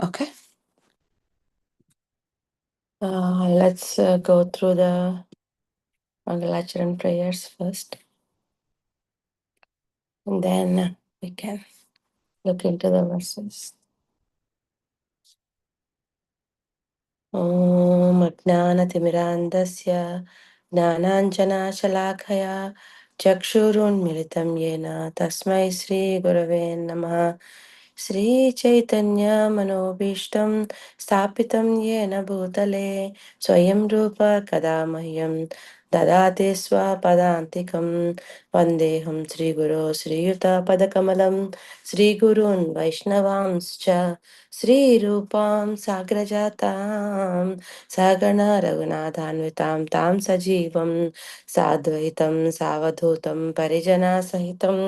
Okay. Let's go through the Mangalacharan prayers first, and then we can look into the verses. ॐ अज्ञानतिमिरान्धस्य ज्ञानाञ्जनाशलाखया चक्षुरुन्मिलितं येन तस्मै श्रीगुरवे नमः। श्रीचैतन्यमनोभीष्टं स्थापितं येन भूतले स्वयं रूप कदा मह्यं ददाति स्वपदान्तिकं। वन्देऽहं श्रीगुरो श्रीयुतपदकमलं श्रीगुरून् वैष्णवांश्च श्रीरूपां साग्रजातां सहगण रघुनाथान्वितां तां सजीवं साद्वैतं सावधूतं परिजनसहितं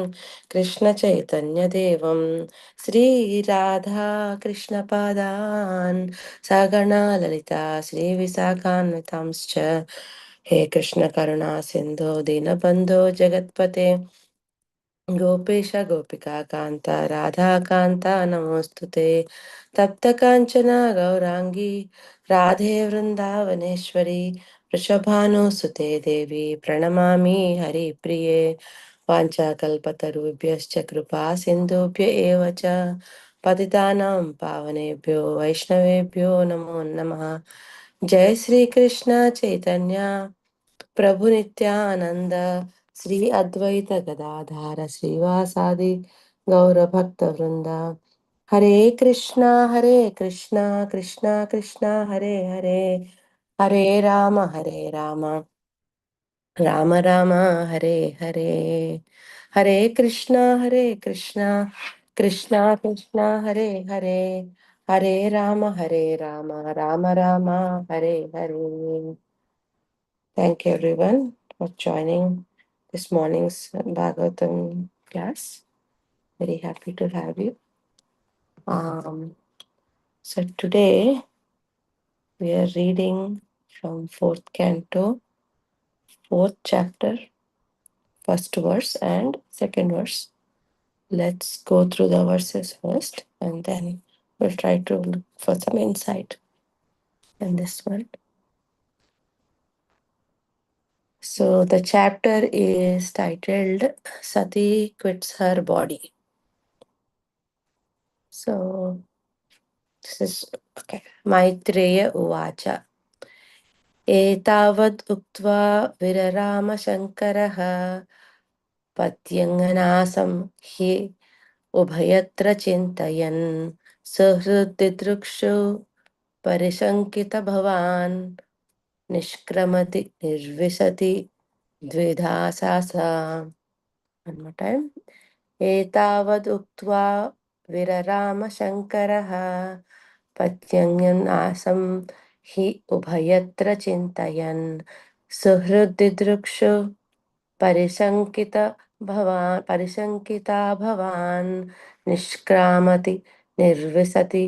कृष्णचैतन्यदेवं श्रीराधा कृष्णपादान् सहगण ललिता श्रीविशाखान्वितांश्च हे कृष्ण करुणा सिन्धो दीनबन्धो जगत्पते गोपेश गोपिका कांत राधा कांत नमोस्तुते तप्त कांचना गौरांगी राधे वृंदावनेश्वरी वृषभानुसुते देवी प्रणमामि हरिप्रिये वाञ्छाकल्पतरुभ्यश्च कृपा सिन्धुभ्य एव च पतितानां पावनेभ्यो वैष्णवेभ्यो नमो नमः। जय श्री कृष्ण चैतन्य प्रभु नित्यानंद श्री अद्वैत गदाधार श्रीवासादि गौर भक्त वृंदा हरे Krishna Krishna Krishna Hare Hare Hare Ram Ram Ram Hare Hare Hare Krishna Krishna Krishna Hare Hare Hare Ram Ram Ram Hare Hare. Thank you everyone for joining this morning's Bhagavatam class. Very happy to have you. So today we are reading from fourth canto, fourth chapter, first verse and second verse. Let's go through the verses first and then we'll try to look for some insight in this one. So the chapter is titled Sati Quits Her Body. So this is okay. Maitreya Uvacha. एतावद् उक्त्वा विररामशङ्करः पत्यङ्गनासं हि उभयत्र चिन्तयन् सहृद्दिदृक्षु परिशङ्कितभवान् निष्क्रमति निर्विशति द्विधा सा सा। One more time. एतावदुक्त्वा विररामशङ्करः पत्यङ्गनासं हि उभयत्र चिन्तयन् सुहृद्दिदृक्षु परिशङ्किता भवान् निष्क्रामति निर्विशति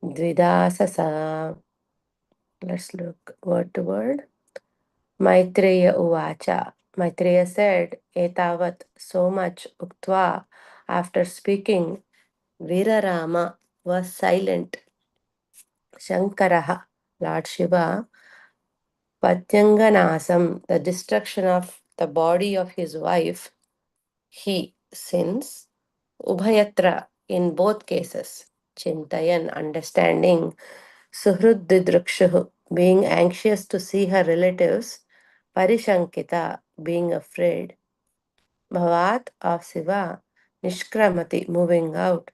द्विधा ससा. Let's look word to word. Maitreya Uvacha. Maitreya said, Etavat, so much, Uktva, after speaking, Virarama was silent. Shankaraha, Lord Shiva, Patyanganasam, the destruction of the body of his wife, he, since, Ubhayatra, in both cases, Chintayan, understanding, Suhruddidrukshuhu, being anxious to see her relatives, Parishankita, being afraid, Bhavat of Siva, Nishkramati, moving out,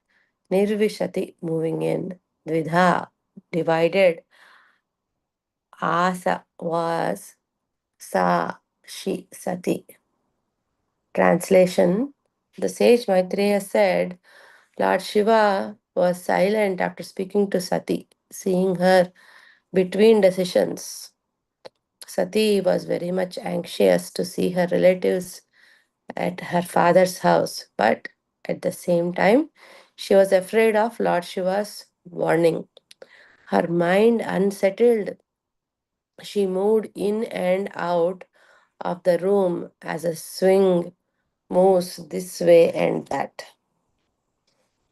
Nirvishati, moving in, Dvidha, divided, Asa was, Sa, she, Sati. Translation. The sage Maitreya said, Lord Shiva was silent after speaking to Sati, seeing her between decisions. Sati was very much anxious to see her relatives at her father's house, but at the same time, she was afraid of Lord Shiva's warning. Her mind unsettled, she moved in and out of the room as a swing moves this way and that.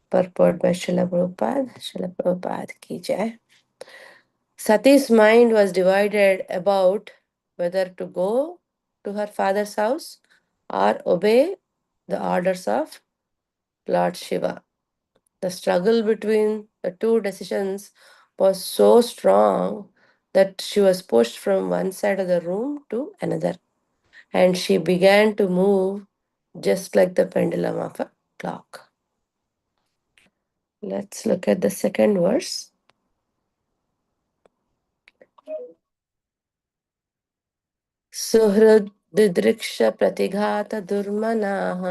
Purport by Srila Prabhupada. Srila Prabhupada ki jai. Sati's mind was divided about whether to go to her father's house or obey the orders of Lord Shiva. The struggle between the two decisions was so strong that she was pushed from one side of the room to another, and she began to move just like the pendulum of a clock. Let's look at the second verse. सुहृद्दृक्ष प्रतिघात दुर्मनाः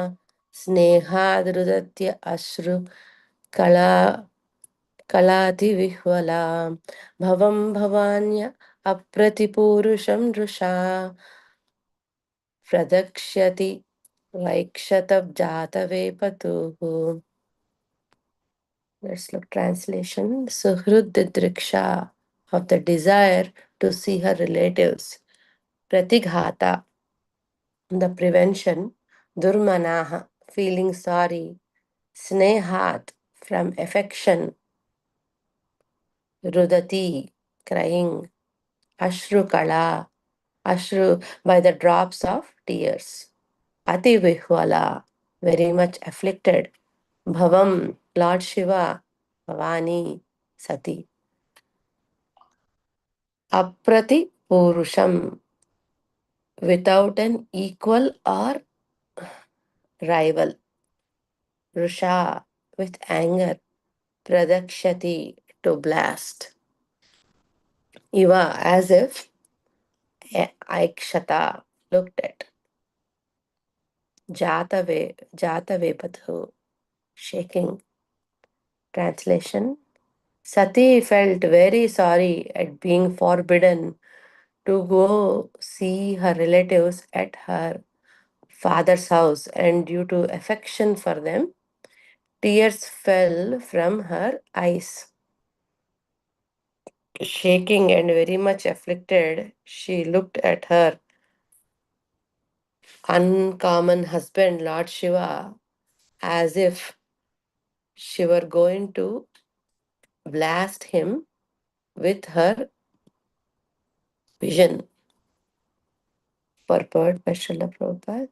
स्नेहादृदत्य अश्रु कला कलातिविह्वला भवं भवान्य अप्रतिपूरुषं दृशा प्रदक्ष्यति वैक्षतजातवेपतुः. Let's look translation. Suhruddidraksha, of the desire to see her relatives. Pratighata, the prevention. Durmanaha, feeling sorry. Snehat, from affection. Rudati, crying. Ashru kala, ashru, by the drops of tears. Ati vihwala, very much afflicted. Bhavam, Lord Shiva. Bhavani, Sati. Aprati Purusham, without an equal or rival. Rusha, with anger. Pradakshati, to blast. Iva, as if. Aikshata, looked at. Jatavepathu, shaking. Translation. Sati felt very sorry at being forbidden to go see her relatives at her father's house, and due to affection for them, tears fell from her eyes. Shaking and very much afflicted, she looked at her uncommon husband, Lord Shiva, as if she were going to blast him with her vision. Purport by Srila Prabhupada.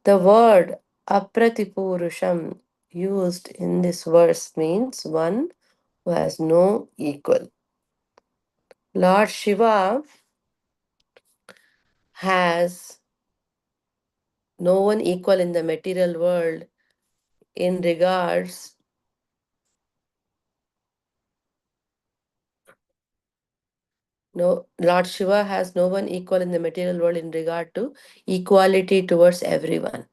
The word apratipurusham used in this verse means one who has no equal. Lord Shiva has no one equal in the material world in regards no Lord Shiva has no one equal in the material world in regard to equality towards everyone.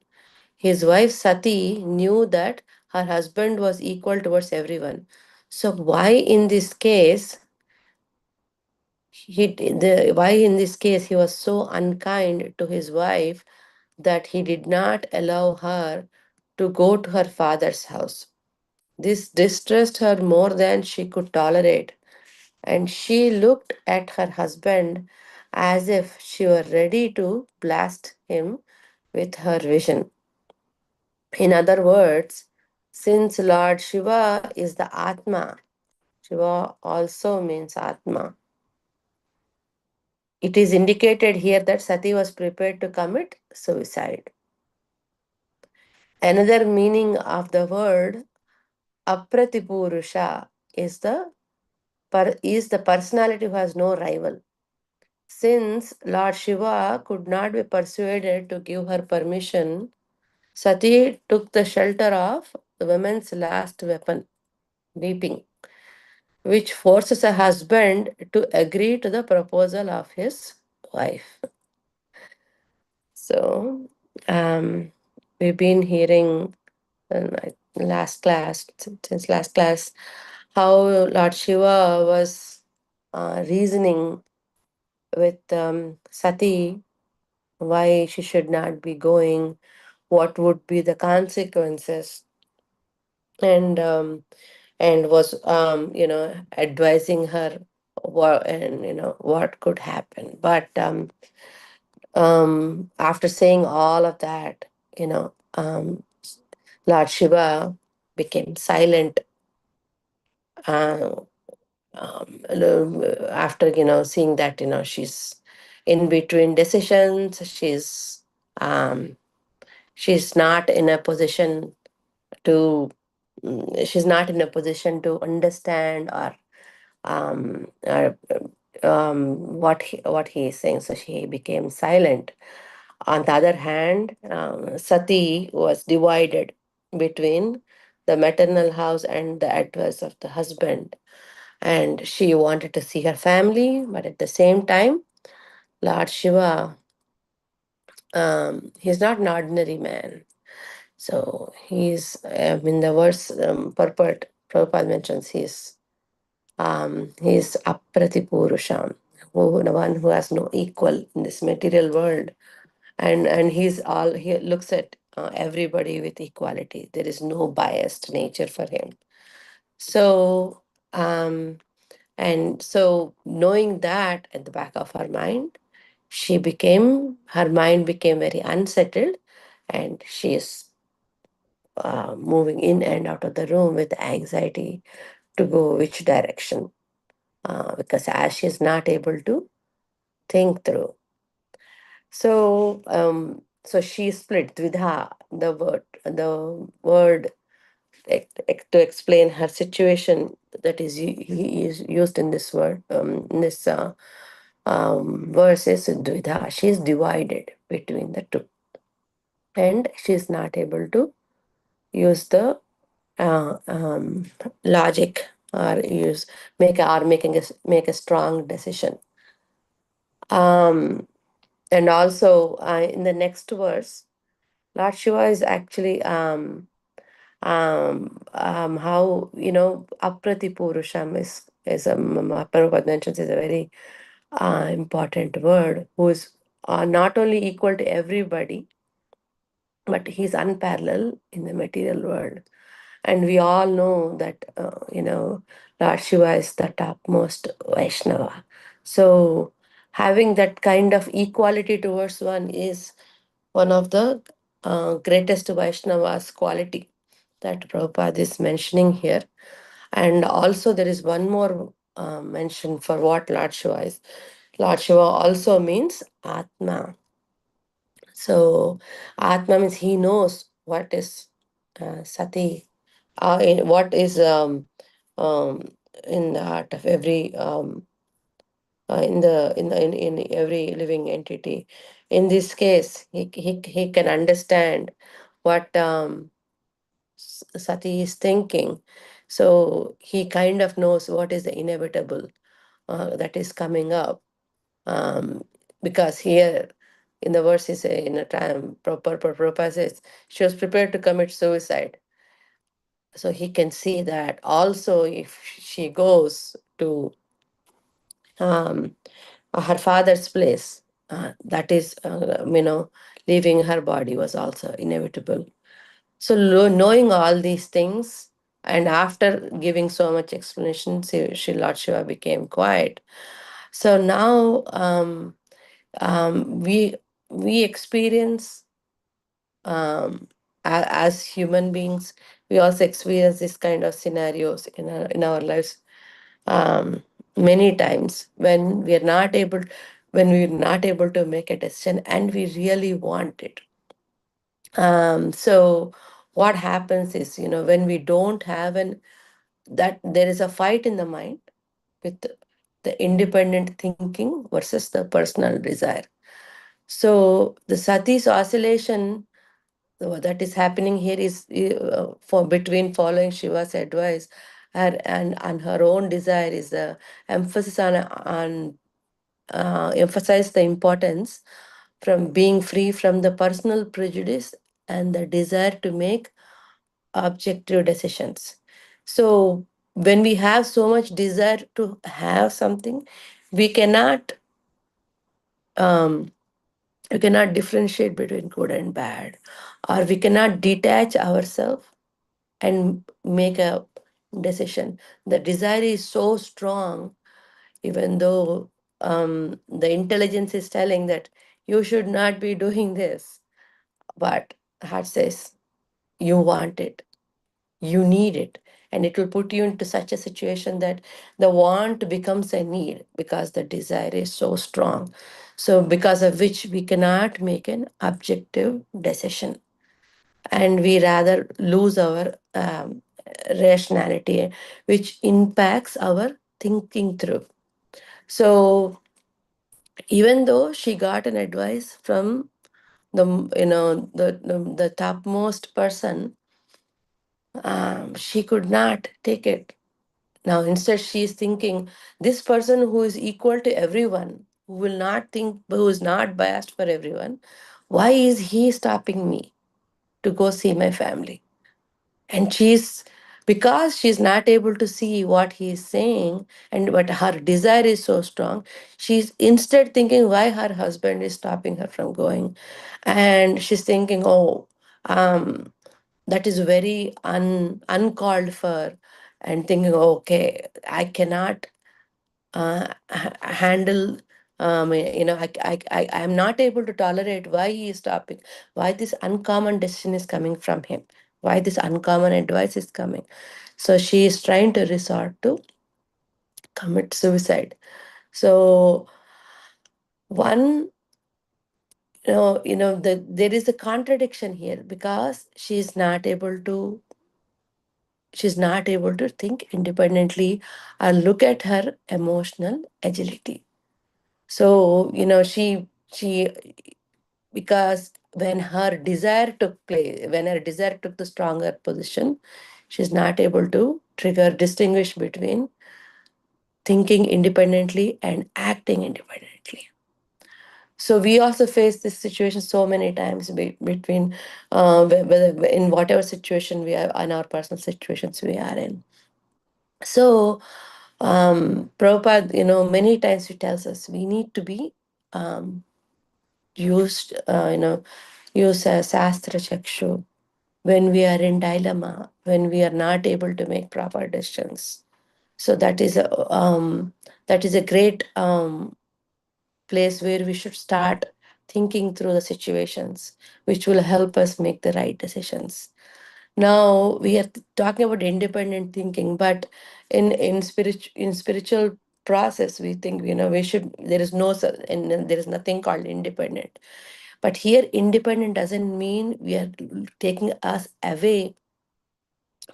His wife Sati knew that her husband was equal towards everyone. So why in this case he was so unkind to his wife that he did not allow her to go to her father's house. This distressed her more than she could tolerate, and she looked at her husband as if she were ready to blast him with her vision. In other words, since Lord Shiva is the Atma, Shiva also means Atma. It is indicated here that Sati was prepared to commit suicide. Another meaning of the word Apratipurusha is the personality who has no rival. Since Lord Shiva could not be persuaded to give her permission, Sati took the shelter of the woman's last weapon, weeping, which forces a husband to agree to the proposal of his wife. So, we've been hearing last class, since last class, how Lord Shiva was reasoning with Sati why she should not be going, what would be the consequences, and was advising her what could happen. But after saying all of that, Lord Shiva became silent uh, after seeing that she's in between decisions. She's not in a position to she's not in a position to understand or what he is saying, so she became silent. On the other hand, Sati was divided between the maternal house and the advice of the husband, and she wanted to see her family, but at the same time, Lord Shiva, he's not an ordinary man. So he's in the verse purport, Prabhupada mentions he's aprati purusham, the one who has no equal in this material world, and he looks at everybody with equality. There is no biased nature for him. So um, and so knowing that at the back of her mind, her mind became very unsettled, and she is moving in and out of the room with anxiety to go which direction, because as she is not able to think through. So she split dvidha, the word to explain her situation, that is he is used in this word, in this verse is dvidha. She is divided between the two, and she is not able to use the uh, um, logic, or make a strong decision. Um, and also in the next verse, Lord Shiva is actually how aprati purusham is Prabhupada mentions, is a very important word, who is not only equal to everybody, but he's unparalleled in the material world. And we all know that, Lord Shiva is the topmost Vaishnava. So having that kind of equality towards one is one of the greatest Vaishnava's quality that Prabhupada is mentioning here. And also there is one more mention for what Lord Shiva is. Lord Shiva also means Atma. So Atma means he knows what is Sati, what is um, in the heart of every in every living entity. In this case, he can understand what Sati is thinking. So he kind of knows what is the inevitable that is coming up. Um, because here in the verse, is in a time Prabhupada says she was prepared to commit suicide. So he can see that also if she goes to um, her father's place, that is, leaving her body was also inevitable. So knowing all these things, and after giving so much explanation, Lord Shiva became quiet. So now we experience, um, as human beings, we also experience this kind of scenarios in our lives, um, many times when we're not able to make a decision and we really want it. So what happens is, when we don't have that there is a fight in the mind with the independent thinking versus the personal desire. So the Sati's oscillation, that is happening here, is for between following Shiva's advice and her own desire, is the emphasis on emphasize the importance from being free from the personal prejudice and the desire to make objective decisions. So when we have so much desire to have something, we cannot um, we cannot differentiate between good and bad, or we cannot detach ourselves and make a decision. The desire is so strong, even though the intelligence is telling that you should not be doing this, but heart says you want it. You need it. And it will put you into such a situation that the want becomes a need because the desire is so strong. So, because of which we cannot make an objective decision, and we rather lose our rationality, which impacts our thinking through. So, even though she got an advice from the the topmost person, she could not take it. Now, instead, she is thinking, this person who is equal to everyone, who will not think, who is not biased for everyone, why is he stopping me to go see my family? And because she's not able to see what he is saying, and but her desire is so strong, she's instead thinking why her husband is stopping her from going. And she's thinking, oh, um, that is very uncalled for, and thinking, okay, I cannot handle, I'm not able to tolerate why he is stopping, why this uncommon decision is coming from him, why this uncommon advice is coming. So she is trying to resort to commit suicide. So one, there is a contradiction here, because she's not able to think independently or look at her emotional agility. So, she because when her desire took the stronger position, she's not able to distinguish between thinking independently and acting independently. So we also face this situation so many times between whether in whatever situation we are in, our personal situations we are in. So Prabhupada, many times he tells us we need to be um, used, use a Sastra Chakshu when we are in dilemma, when we are not able to make proper decisions. So that is a great place where we should start thinking through the situations, which will help us make the right decisions. Now we are talking about independent thinking, but in spiritual process, we think, we should, there is no and there is nothing called independent. But here, independent doesn't mean we are taking us away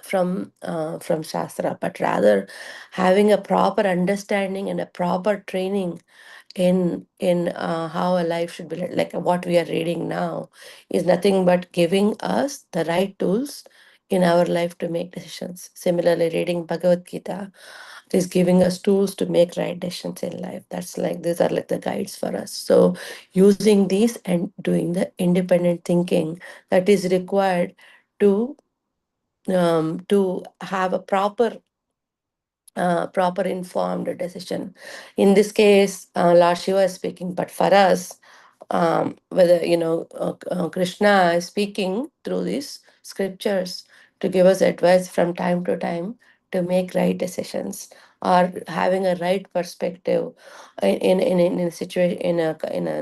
from Shastra, but rather having a proper understanding and a proper training in how a life should be like what we are reading now is nothing but giving us the right tools in our life to make decisions. Similarly, reading Bhagavad Gita is giving us tools to make right decisions in life. That's like these are like the guides for us. So using these and doing the independent thinking that is required to have a proper informed decision. In this case, Lord Shiva is speaking, but for us, whether Krishna is speaking through these scriptures to give us advice from time to time to make right decisions, or having a right perspective in a situation, in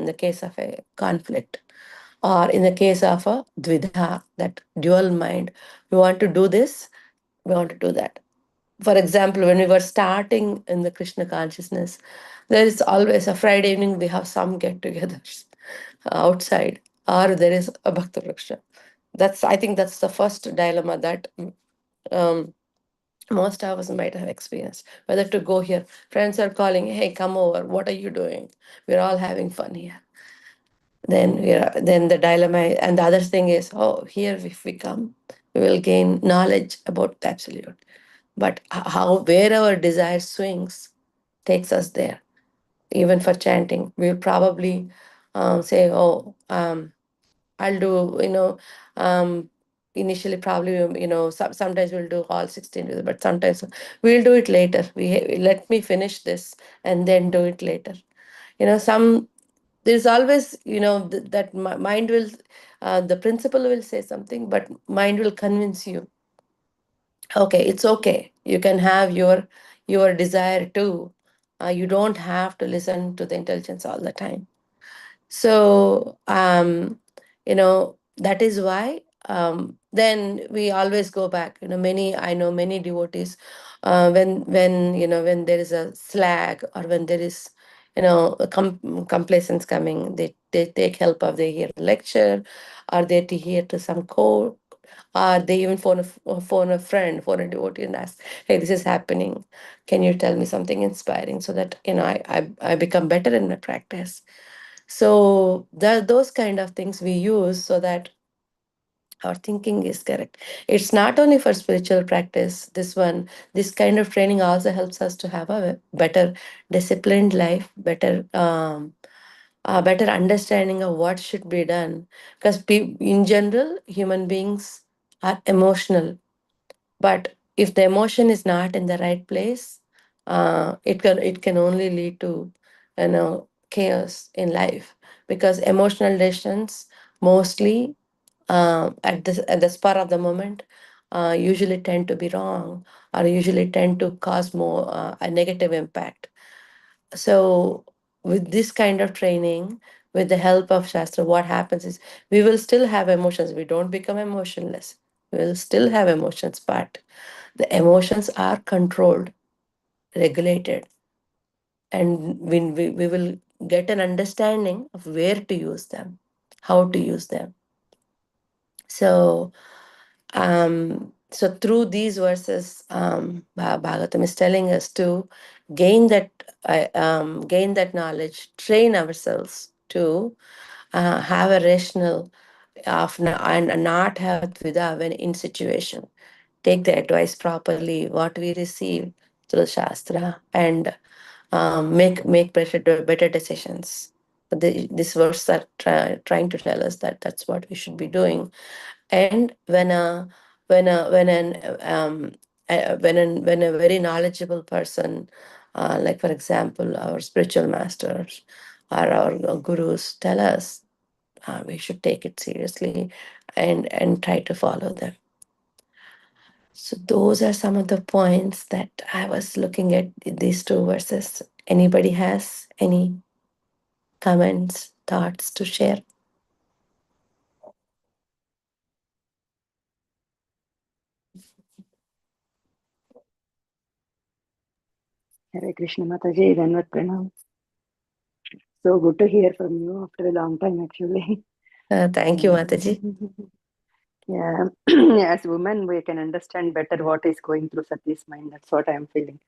the case of a conflict, or in the case of a dvidha, that dual mind. We want to do this, we want to do that. For example, when we were starting in the Krishna consciousness, there is always a Friday evening, we have some get togethers outside, or there is a Bhakta Vriksha. I think that's the first dilemma that um, most of us might have experienced, whether to go here. Friends are calling, hey, come over. What are you doing? We're all having fun here. Then the dilemma, and the other thing is, oh, here if we come, we will gain knowledge about the absolute. But how where our desire swings takes us there. Even for chanting, we'll probably say, "Oh, I'll do." Initially, probably, sometimes we'll do all 16, but sometimes we'll do it later. Let me finish this and then do it later. Some There's always, that mind will, the principle will say something, but mind will convince you, okay, it's okay, you can have your desire too. You don't have to listen to the intelligence all the time. So that is why then we always go back. I know many devotees, when there is a slag, or when there is complacence coming, they take help of, they hear a lecture, or they hear to some quote, or they even phone a friend, phone a devotee, and ask, hey, this is happening, can you tell me something inspiring, so that I become better in my practice. So those kind of things we use, so that our thinking is correct. It's not only for spiritual practice. This kind of training also helps us to have a better disciplined life, better understanding of what should be done. Because in general, human beings are emotional, but if the emotion is not in the right place, it can only lead to chaos in life, because emotional decisions mostly, at the spur of the moment, usually tend to be wrong, or usually tend to cause more a negative impact. So with this kind of training, with the help of Shastra, what happens is we will still have emotions. We don't become emotionless. We will still have emotions, but the emotions are controlled, regulated, and we will get an understanding of where to use them, how to use them. So, through these verses, Bhagavatam is telling us to gain that knowledge, train ourselves to have a rational and not have tvida when in situation. Take the advice properly, what we receive through Shastra, and make better decisions. This verse are trying to tell us that that's what we should be doing. And when a very knowledgeable person, like for example our spiritual masters or our gurus, tell us, we should take it seriously, and try to follow them. So those are some of the points that I was looking at these two verses. Anybody has any comments, thoughts to share? Hare Krishna Mataji, Dhanvat Pranam. So good to hear from you after a long time, actually. Thank you, Mataji. Yeah, as women, we can understand better what is going through Sati's mind. That's what I am feeling.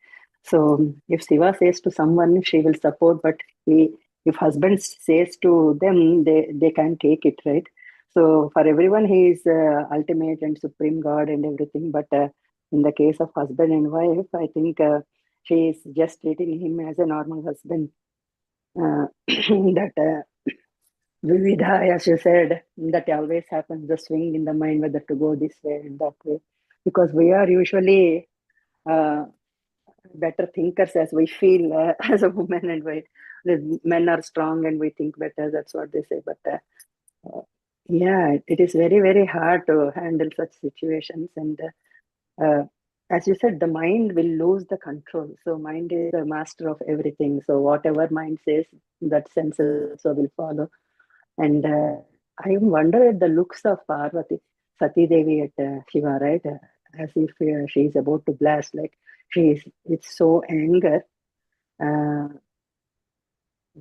So, if Shiva says to someone, she will support, but if husband says to them, they can't take it, right? So, for everyone, he is ultimate and supreme God and everything. But in the case of husband and wife, I think she is just treating him as a normal husband. That Vividha, as you said, that always happens, the swing in the mind, whether to go this way and that way. Because we are usually uh, better thinkers as we feel as a woman, and the men are strong and we think better. That's what they say. But yeah, it is very, very hard to handle such situations. And uh, as you said, the mind will lose the control. So, mind is the master of everything. So, whatever mind says, that senses also will follow. And I wonder at the looks of Parvati, Sati Devi at Shiva, right? As if she is about to blast, like she is with so anger. Uh,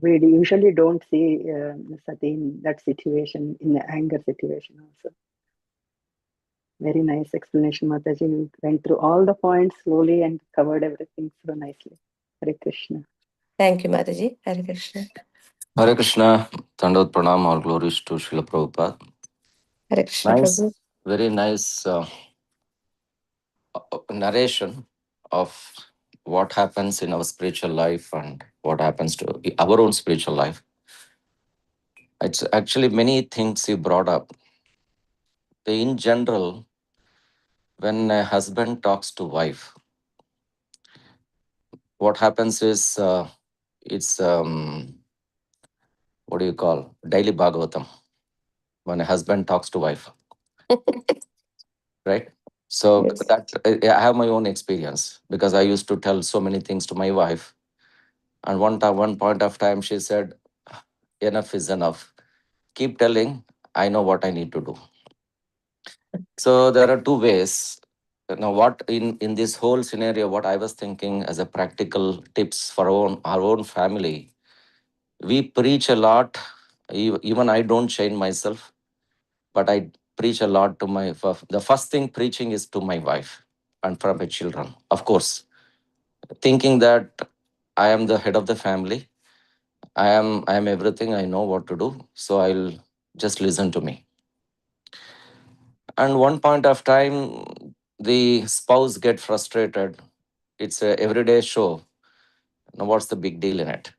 we usually don't see Sati in that situation, in the anger situation also. Very nice explanation, Mataji. You went through all the points slowly and covered everything so nicely. Hare Krishna. Thank you, Mataji. Hare Krishna. Hare Krishna, Thandavat Pranam, all glories to Srila Prabhupada. Hare Krishna, Nice, Prabhu. very nice narration of what happens in our spiritual life and what happens to our own spiritual life. It's actually many things you brought up. In general, when a husband talks to wife, what happens is it's what do you call daily Bhagavatam when a husband talks to wife, right? So Yes. that I have my own experience because I used to tell so many things to my wife, and one point of time, she said, enough is enough. Keep telling, I know what I need to do. So there are two ways. Now, what in this whole scenario, what I was thinking as a practical tips for our own family, we preach a lot. Even I don't change myself, but I preach a lot to my. The first thing preaching is to my wife and for my children. Of course, thinking that I am the head of the family. I am everything. I know what to do. So I'll just listen to me. And one point of time, the spouse get frustrated. It's a everyday show. Now, what's the big deal in it?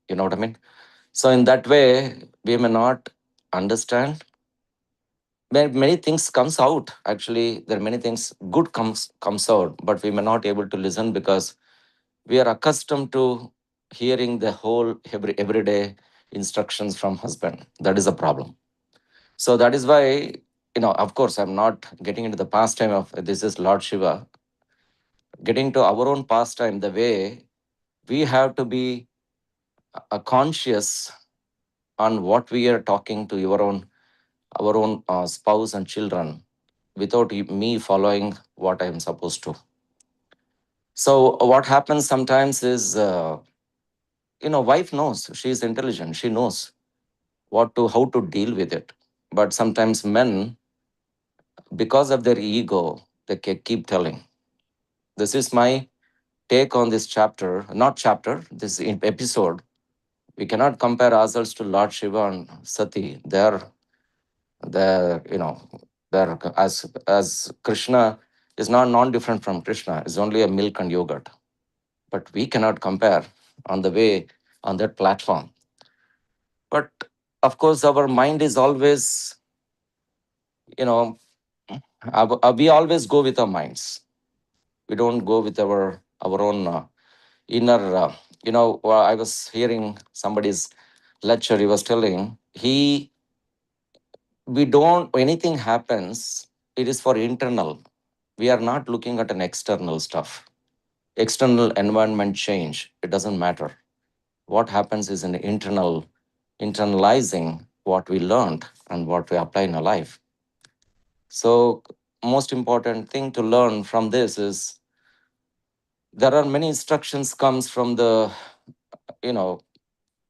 You know what I mean? So in that way, we may not understand. Many things comes out. Actually, there are many things good comes out, but we may not able to listen because we are accustomed to hearing the whole everyday instructions from husband. That is a problem. So that is why, of course, I'm not getting into the pastime of this is Lord Shiva. Getting to our own pastime, the way we have to be conscious on what we are talking to our own spouse and children without me following what I'm supposed to. So what happens sometimes is, wife knows, she is intelligent, she knows how to deal with it. But sometimes men, because of their ego, they keep telling. This is my take on this chapter, not chapter, this episode. We cannot compare ourselves to Lord Shiva and Sati. They're as Krishna is not non-different from Krishna. It's only a milk and yogurt. But we cannot compare on the way on that platform. But of course, our mind is always, you know, we always go with our minds. We don't go with our own inner. I was hearing somebody's lecture. He was telling we don't. Anything happens, it is for internal. We are not looking at an external stuff. External environment change. It doesn't matter. What happens is an internalizing what we learned and what we apply in our life. So most important thing to learn from this is there are many instructions comes from the,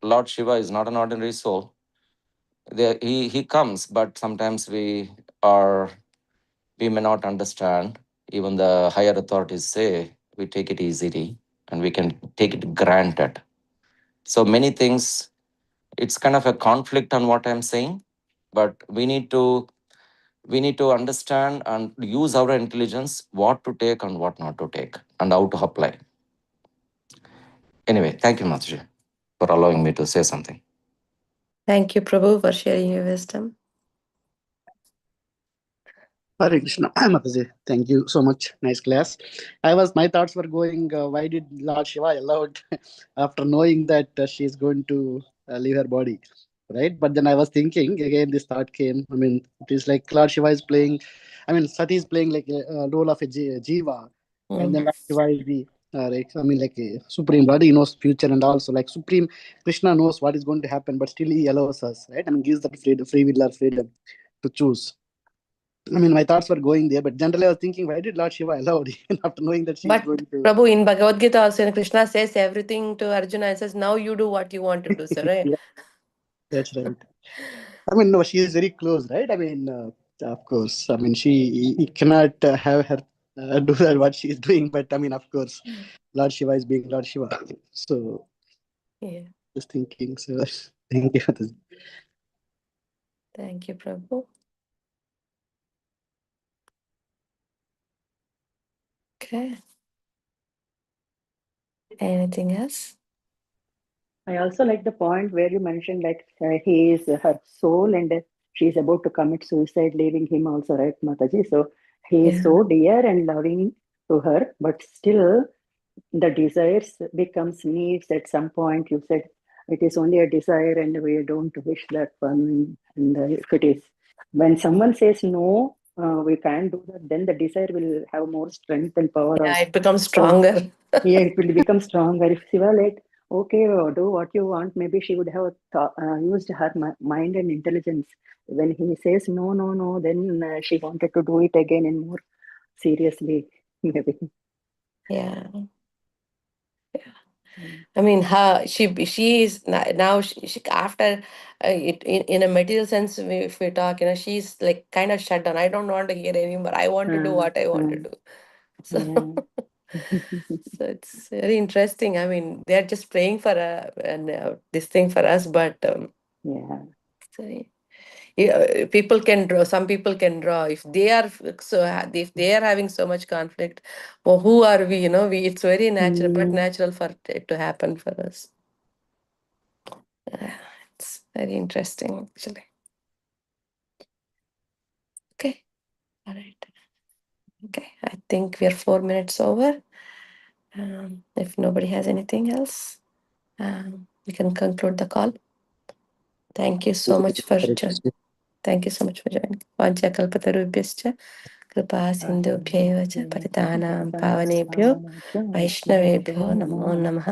Lord Shiva is not an ordinary soul. He comes, but sometimes we may not understand. Even the higher authorities say we take it easily and we can take it granted. So many things, it's kind of a conflict on what I'm saying, but we need to understand and use our intelligence, what to take and what not to take, and how to apply. Anyway, thank you, Mathaji, for allowing me to say something. Thank you, Prabhu, for sharing your wisdom. Hare Krishna. Mataji, thank you so much. Nice class. My thoughts were going, why did Lord Shiva allowed after knowing that she is going to leave her body, right? But then I was thinking again, this thought came. I mean, it is like Lord Shiva is playing, Sati is playing like a role of a Jiva, and then Lord Shiva is the like a supreme body, he knows future, and also like supreme Krishna knows what is going to happen, but still he allows us, right? Gives that free will or freedom to choose. My thoughts were going there, but generally I was thinking, why did Lord Shiva allow it after knowing that she is But going to? Prabhu, in Bhagavad Gita also, Krishna says everything to Arjuna and says, now you do what you want to do, sir. Right? Yeah, that's right. No, she is very close, right? Of course. She cannot have her do that what she is doing, but of course, Lord Shiva is being Lord Shiva. So, Yeah. just thinking. So, thank you for this. Thank you, Prabhu. Okay. Anything else? I also like the point where you mentioned like he is her soul and she is about to commit suicide, leaving him also, right, Mataji? So he is so dear and loving to her, but still the desires becomes needs at some point. You said it is only a desire and we don't wish that one. And if it is, when someone says no, we can't do that, then the desire will have more strength and power. Yeah, it becomes So stronger. yeah, it will become stronger. If Shiva like okay, do what you want. Maybe she would have used her mind and intelligence. When he says no, no, no, then she wanted to do it again and more seriously, maybe. Yeah. Mm. I mean, she is now she after in a material sense, if we talk, she's like kind of shut down. I don't want to hear anymore. I want to do what I want to do. So, Yeah. so it's very interesting. I mean, they're just praying for this thing for us, but Yeah. so, yeah, people can draw. Some people can draw. If they are if they are having so much conflict, well, who are we? It's very natural, but natural for it to happen for us. It's very interesting, actually. Okay, all right. Okay, I think we are 4 minutes over. If nobody has anything else, we can conclude the call. Thank you so much for joining. Thank you so much for joining. Vanchakalpatarubhyascha कृपा सिन्धुभ्यैव च पतितानां पावनेभ्यो वैष्णवेभ्यो नमो नमः.